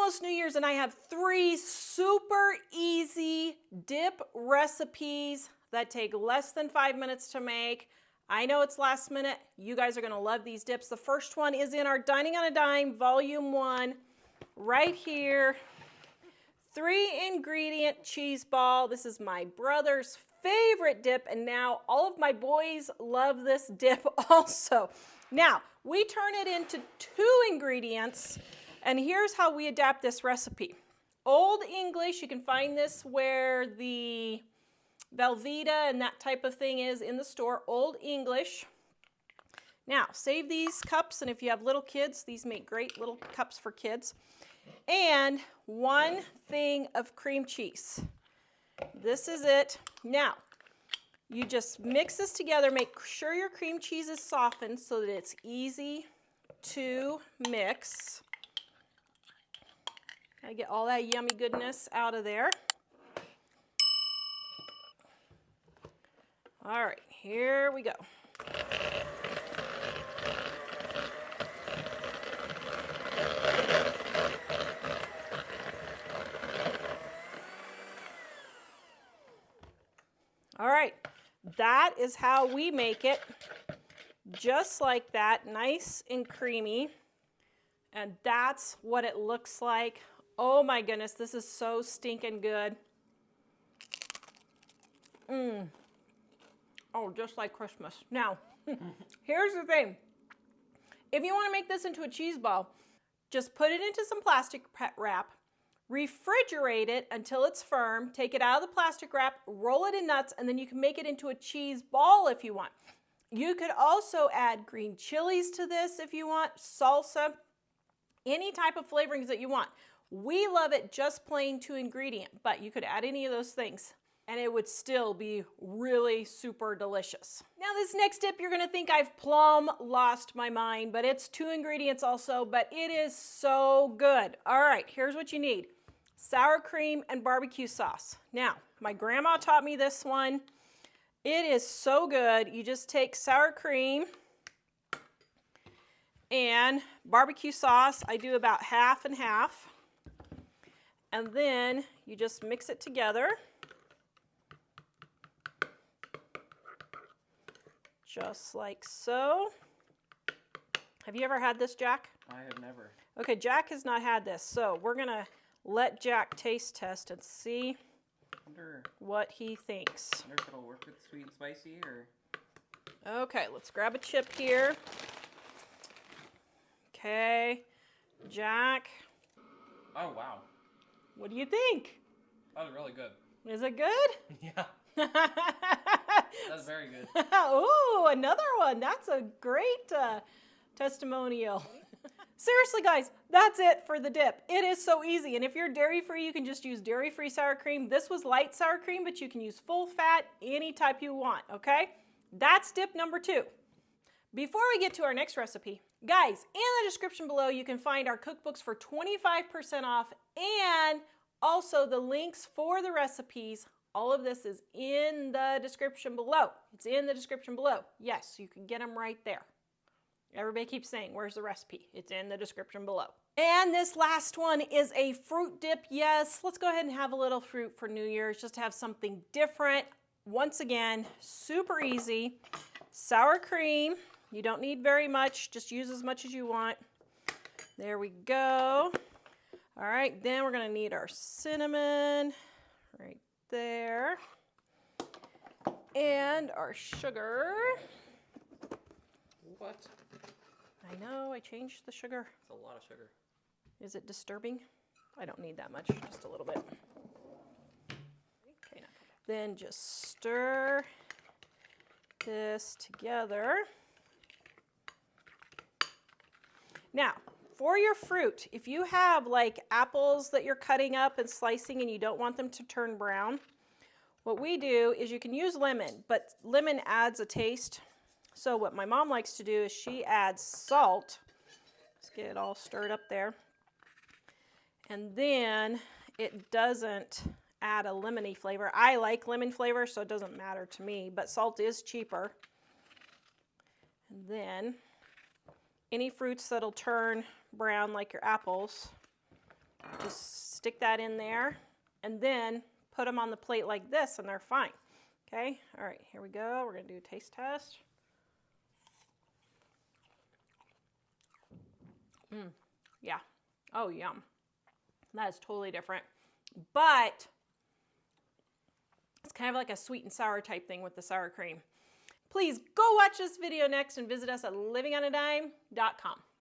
almost New Year's and I have 3 super easy dip recipes that take less than 5 minutes to make. I know it's last minute. You guys are gonna love these dips. The first one is in our Dining on a Dime, Volume 1, right here. 3-ingredient cheese ball. This is my brother's favorite dip, and now all of my boys love this dip also. Now, we turn it into 2 ingredients, and here's how we adapt this recipe. Old English, you can find this where the Velveeta and that type of thing is in the store, Old English. Now, save these cups, and if you have little kids, these make great little cups for kids. And 1 thing of cream cheese. This is it. Now, you just mix this together. Make sure your cream cheese is softened so that it's easy to mix. I get all that yummy goodness out of there. All right, here we go. All right, that is how we make it, just like that, nice and creamy. And that's what it looks like. Oh my goodness, this is so stinking good. Oh, just like Christmas. Now, here's the thing. If you want to make this into a cheese ball, just put it into some plastic wrap, refrigerate it until it's firm, take it out of the plastic wrap, roll it in nuts, and then you can make it into a cheese ball if you want. You could also add green chilies to this if you want, salsa, any type of flavorings that you want. We love it just plain 2-ingredient, but you could add any of those things and it would still be really super delicious. Now this next dip, you're gonna think I've plumb lost my mind, but it's 2 ingredients also, but it is so good. All right, here's what you need. Sour cream and barbecue sauce. Now, my grandma taught me this one. It is so good. You just take sour cream and barbecue sauce. I do about half and half. And then you just mix it together. Just like so. Have you ever had this, Jack? I have never. Okay, Jack has not had this, so we're gonna let Jack taste test and see what he thinks. I wonder if it'll work with sweet and spicy, or... Okay, let's grab a chip here. Okay, Jack. Oh, wow. What do you think? That was really good. Is it good? Yeah. That's very good. Ooh, another one. That's a great testimonial. Seriously, guys, that's it for the dip. It is so easy. And if you're dairy-free, you can just use dairy-free sour cream. This was light sour cream, but you can use full fat, any type you want, okay? That's dip number 2. Before we get to our next recipe, guys, in the description below, you can find our cookbooks for 25% off and also the links for the recipes. All of this is in the description below. It's in the description below. Yes, you can get them right there. Everybody keeps saying, where's the recipe? It's in the description below. And this last one is a fruit dip. Yes, let's go ahead and have a little fruit for New Year's, just to have something different. Once again, super easy. Sour cream. You don't need very much. Just use as much as you want. There we go. All right, then we're gonna need our cinnamon right there. And our sugar. What? I know, I changed the sugar. It's a lot of sugar. Is it disturbing? I don't need that much, just a little bit. Okay, then just stir this together. Now, for your fruit, if you have like apples that you're cutting up and slicing and you don't want them to turn brown, what we do is you can use lemon, but lemon adds a taste. So what my mom likes to do is she adds salt. Let's get it all stirred up there. And then it doesn't add a lemony flavor. I like lemon flavor, so it doesn't matter to me, but salt is cheaper. And then any fruits that'll turn brown, like your apples, Just stick that in there and then put them on the plate like this and they're fine. Okay, all right, here we go. We're gonna do a taste test. Yeah, oh yum. That is totally different. But it's kind of like a sweet and sour type thing with the sour cream. Please go watch this video next and visit us at livingonadime.com.